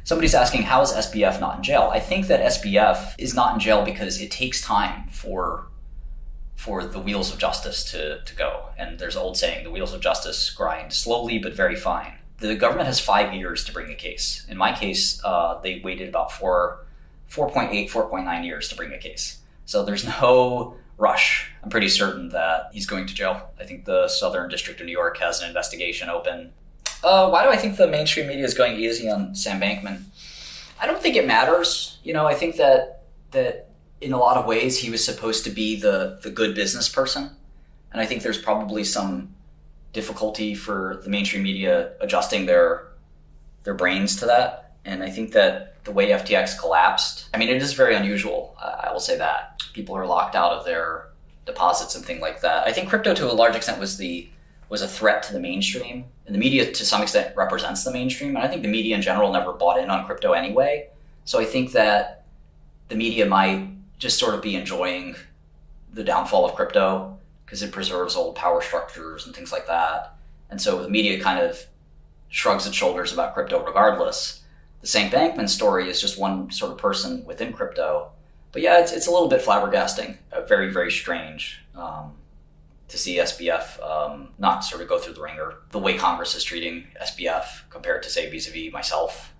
Somebody's asking, how is SBF not in jail? I think that SBF is not in jail because it takes time for the wheels of justice to go. And there's an old saying, the wheels of justice grind slowly but very fine. The government has 5 years to bring a case. In my case, they waited about 4.8, 4.9 years to bring a case. So there's no rush. I'm pretty certain that he's going to jail. I think the Southern District of New York has an investigation open. Why do I think the mainstream media is going easy on Sam Bankman? I don't think it matters. I think that in a lot of ways he was supposed to be the good business person. And I think there's probably some difficulty for the mainstream media adjusting their brains to that. And I think that the way FTX collapsed, it is very unusual. I will say that. People are locked out of their deposits and things like that. I think crypto to a large extent was a threat to the mainstream. And the media to some extent represents the mainstream. And I think the media in general never bought in on crypto anyway. So I think that the media might just sort of be enjoying the downfall of crypto because it preserves old power structures and things like that. And so the media kind of shrugs its shoulders about crypto regardless. The Sam Bankman story is just one sort of person within crypto. But yeah, it's a little bit flabbergasting, very, very strange to see SBF not sort of go through the ringer. The way Congress is treating SBF compared to, say, vis-a-vis myself,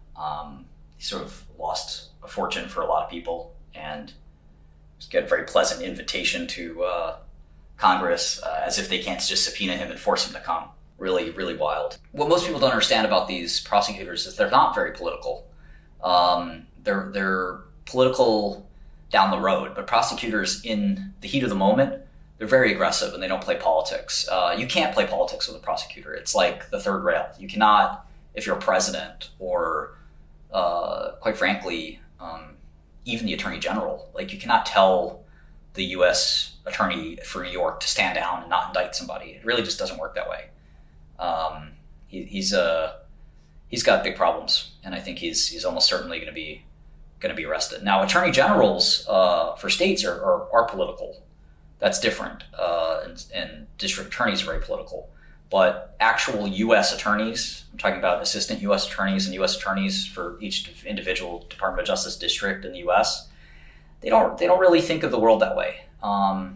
he sort of lost a fortune for a lot of people and just get a very pleasant invitation to Congress as if they can't just subpoena him and force him to come. Really, really wild. What most people don't understand about these prosecutors is they're not very political. They're political down the road, but prosecutors in the heat of the moment, they're very aggressive and they don't play politics. You can't play politics with a prosecutor. It's like the third rail. You cannot, if you're a president or quite frankly, even the attorney general, you cannot tell the U.S. attorney for New York to stand down and not indict somebody. It really just doesn't work that way. He's got big problems, and I think he's almost certainly going to be arrested. Now, attorney generals for states are political. That's different, and district attorneys are very political. But actual U.S. attorneys, I'm talking about assistant U.S. attorneys and U.S. attorneys for each individual Department of Justice district in the U.S., they don't really think of the world that way.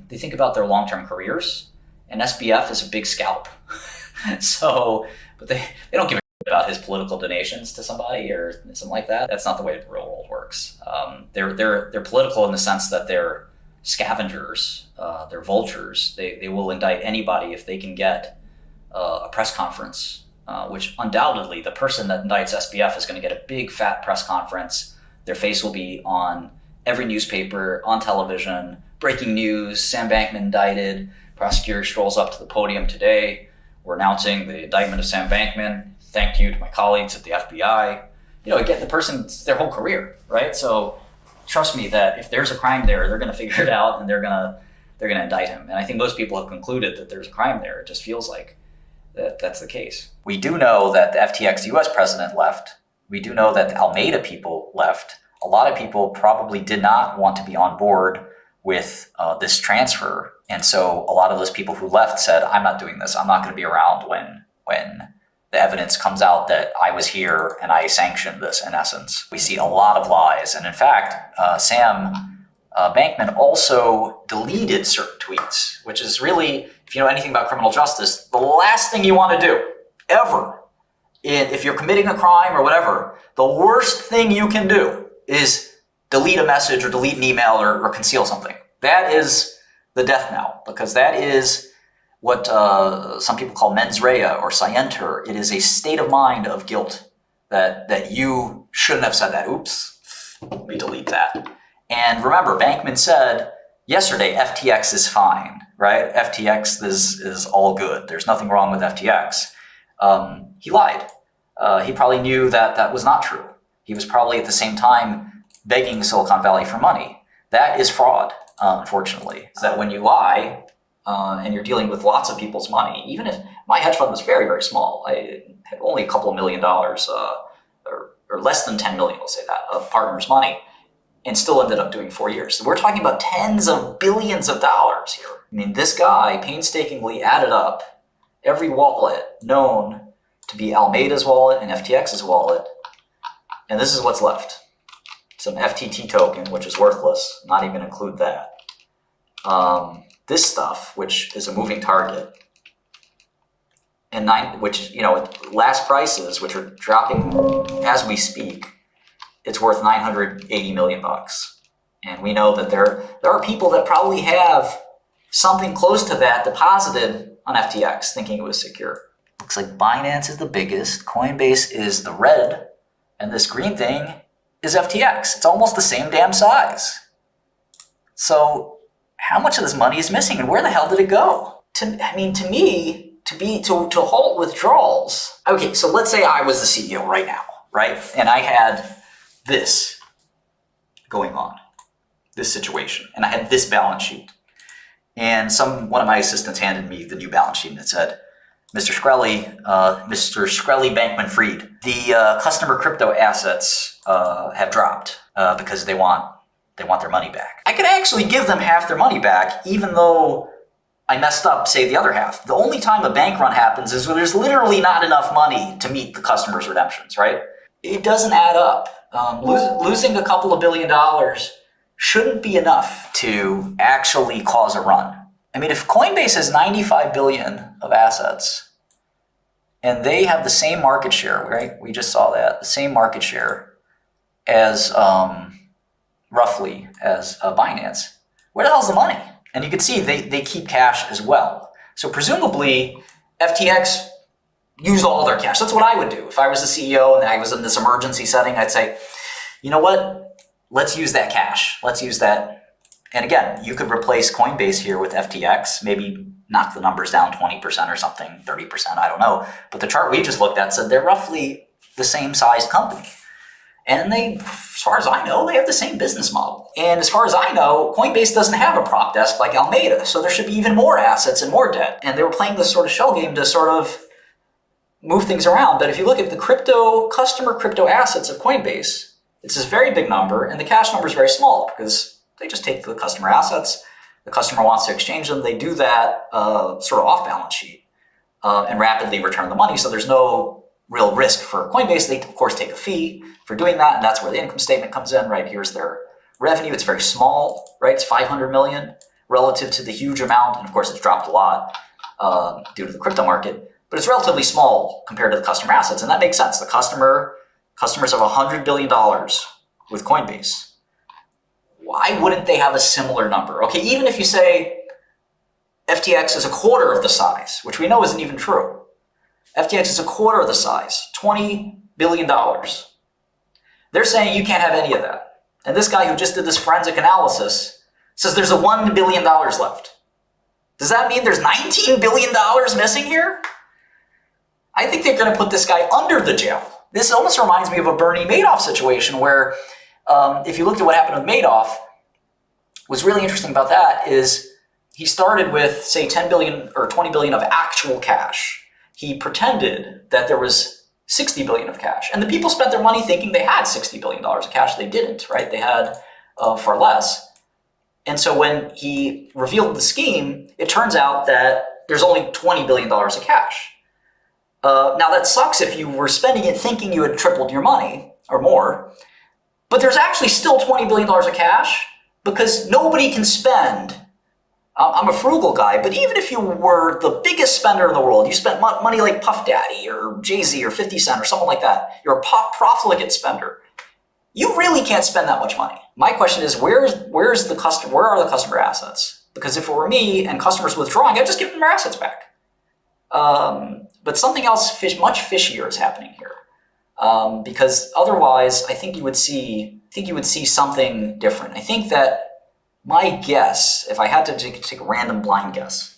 They think about their long-term careers, and SBF is a big scalp. But they don't give a shit about his political donations to somebody or something like that. That's not the way the real world works. They're political in the sense that they're scavengers, they're vultures. They will indict anybody if they can get a press conference, which undoubtedly the person that indicts SBF is going to get a big fat press conference. Their face will be on every newspaper, on television, breaking news, Sam Bankman indicted, prosecutor strolls up to the podium today. We're announcing the indictment of Sam Bankman. Thank you to my colleagues at the FBI. Again, the person's their whole career, right? So trust me that if there's a crime there, they're going to figure it out and they're going to indict him. And I think most people have concluded that there's a crime there. It just feels like that's the case. We do know that the FTX US president left. We do know that the Alameda people left. A lot of people probably did not want to be on board with this transfer. And so a lot of those people who left said, I'm not doing this. I'm not going to be around when the evidence comes out that I was here and I sanctioned this, in essence. We see a lot of lies. And in fact, Sam Bankman also deleted certain tweets, which is really, if you know anything about criminal justice, the last thing you want to do, ever, if you're committing a crime or whatever, the worst thing you can do is delete a message or delete an email or conceal something. That is the death knell, because that is what some people call mens rea or scienter. It is a state of mind of guilt that you shouldn't have said that. Oops, let me delete that. And remember, Bankman said yesterday, FTX is fine, right? FTX is all good. There's nothing wrong with FTX. He lied. He probably knew that was not true. He was probably at the same time begging Silicon Valley for money. That is fraud, unfortunately. Is that when you lie and you're dealing with lots of people's money, even if my hedge fund was very, very small, I had only a couple of $1 million or less than 10 million, we'll say that, of partners' money, and still ended up doing 4 years. So we're talking about tens of billions of dollars here. I mean, this guy painstakingly added up every wallet known to be Alameda's wallet and FTX's wallet And this is what's left. Some FTT token, which is worthless. Not even going to include that. This stuff, which is a moving target. And which, you know, last prices, which are dropping as we speak, it's worth $980 million. And we know that there are people that probably have something close to that deposited on FTX, thinking it was secure. Looks like Binance is the biggest, Coinbase is the red, and this green thing is FTX. It's almost the same damn size. So how much of this money is missing, and where the hell did it go? To me, to halt withdrawals. Okay, so let's say I was the CEO right now, right? And I had this going on, this situation, and I had this balance sheet. And one of my assistants handed me the new balance sheet, and it said, Mr. Shkreli, Bankman-Fried, the customer crypto assets have dropped because they want their money back. I could actually give them half their money back, even though I messed up, say, the other half. The only time a bank run happens is when there's literally not enough money to meet the customer's redemptions, right? It doesn't add up. Losing a couple of $1 billion shouldn't be enough to actually cause a run. I mean, if Coinbase has 95 billion of assets and they have the same market share, right? We just saw that, the same market share as roughly as Binance, where the hell's the money? And you can see they keep cash as well. So presumably FTX used all their cash. That's what I would do. If I was the CEO and I was in this emergency setting, I'd say, you know what? Let's use that cash. Let's use that. And again, you could replace Coinbase here with FTX, maybe knock the numbers down 20% or something, 30%, I don't know. But the chart we just looked at said they're roughly the same sized company. And they, as far as I know, they have the same business model. And as far as I know, Coinbase doesn't have a prop desk like 𝗦𝘁𝗄, so there should be even more assets and more debt. And they were playing this sort of shell game to sort of move things around. But if you look at the customer crypto assets of Coinbase, it's this very big number, and the cash number is very small because they just take the customer assets. The customer wants to exchange them. They do that sort of off balance sheet and rapidly return the money. So there's no real risk for Coinbase. They, of course, take a fee for doing that, and that's where the income statement comes in, right? Here's their revenue. It's very small, right? It's 500 million relative to the huge amount. And of course, it's dropped a lot due to the crypto market, but it's relatively small compared to the customer assets. And that makes sense. The customers have $100 billion with Coinbase. Why wouldn't they have a similar number? Okay, even if you say FTX is a quarter of the size, which we know isn't even true. FTX is a quarter of the size, $20 billion. They're saying you can't have any of that. And this guy who just did this forensic analysis says there's a $1 billion left. Does that mean there's $19 billion missing here? I think they're going to put this guy under the jail. This almost reminds me of a Bernie Madoff situation where if you looked at what happened with Madoff, what's really interesting about that is he started with, say, 10 billion or 20 billion of actual cash. He pretended that there was 60 billion of cash. And the people spent their money thinking they had $60 billion of cash. They didn't, right? They had far less. And so when he revealed the scheme, it turns out that there's only $20 billion of cash. Now that sucks if you were spending it thinking you had tripled your money or more. But there's actually still $20 billion of cash because nobody can spend. I'm a frugal guy, but even if you were the biggest spender in the world, you spent money like Puff Daddy or Jay-Z or 50 Cent or someone like that, you're a profligate spender, you really can't spend that much money. My question is, where are the customer assets? Because if it were me and customers withdrawing, I'd just give them their assets back. But something else much fishier is happening here. Because otherwise, I think you would see something different. I think that my guess, if I had to take a random blind guess,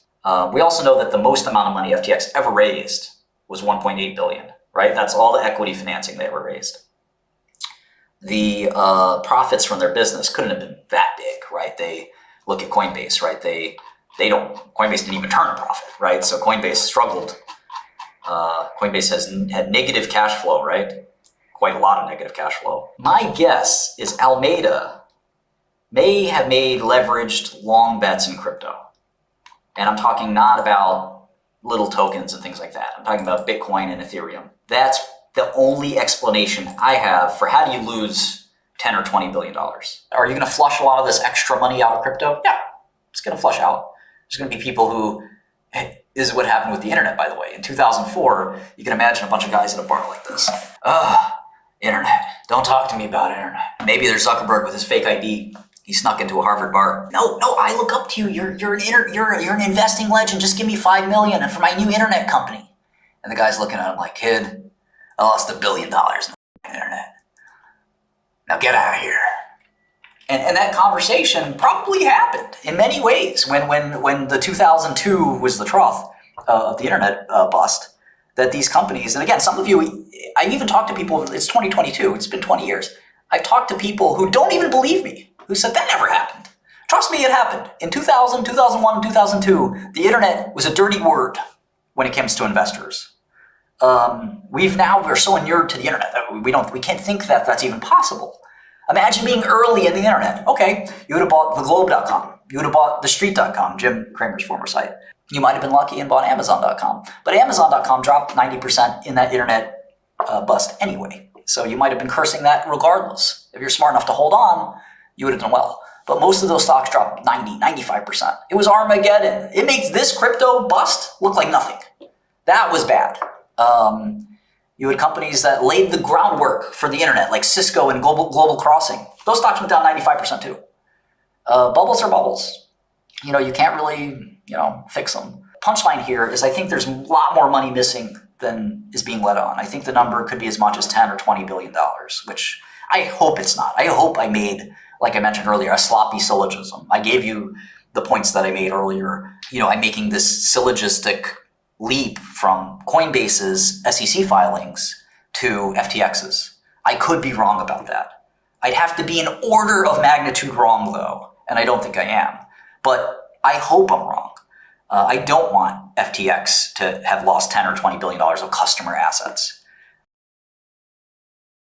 we also know that the most amount of money FTX ever raised was 1.8 billion, right? That's all the equity financing they ever raised. The profits from their business couldn't have been that big, right? They look at Coinbase, right? Coinbase didn't even turn a profit, right? So Coinbase struggled. Coinbase had negative cash flow, right? Quite a lot of negative cash flow. My guess is 𝗦𝘁𝗄 may have made leveraged long bets in crypto. And I'm talking not about little tokens and things like that. I'm talking about Bitcoin and Ethereum. That's the only explanation I have for how do you lose 10 or $20 billion. Are you going to flush a lot of this extra money out of crypto? Yeah, it's going to flush out. There's going to be people who, this is what happened with the internet, by the way. In 2004, you can imagine a bunch of guys at a bar like this. Internet. Don't talk to me about internet. Maybe there's Zuckerberg with his fake ID. He snuck into a Harvard bar. No, I look up to you. You're an investing legend. Just give me $5 million and for my new internet company. And the guy's looking at him like, kid, I lost $1 billion in the internet. Now get out of here. And that conversation probably happened in many ways when the 2002 was the trough of the internet bust, that these companies, and again, some of you, I've even talked to people, it's 2022, it's been 20 years. I've talked to people who don't even believe me, who said that never happened. Trust me, it happened. In 2000, 2001, 2002, the internet was a dirty word when it comes to investors. We're so inured to the internet that we can't think that that's even possible. Imagine being early in the internet. Okay, you would have bought theglobe.com. You would have bought thestreet.com, Jim Cramer's former site. You might have been lucky and bought amazon.com. But amazon.com dropped 90% in that internet bust anyway. So you might have been cursing that regardless. If you're smart enough to hold on, you would have done well. But most of those stocks dropped 90, 95%. It was Armageddon. It makes this crypto bust look like nothing. That was bad. You had companies that laid the groundwork for the internet, like Cisco and Global Crossing. Those stocks went down 95% too. Bubbles are bubbles. You can't really, fix them. Punchline here is I think there's a lot more money missing than is being let on. I think the number could be as much as 10 or $20 billion, which I hope it's not. I hope I made, like I mentioned earlier, a sloppy syllogism. I gave you the points that I made earlier. I'm making this syllogistic leap from Coinbase's SEC filings to FTX's. I could be wrong about that. I'd have to be an order of magnitude wrong, though, and I don't think I am. But I hope I'm wrong. I don't want FTX to have lost 10 or $20 billion of customer assets.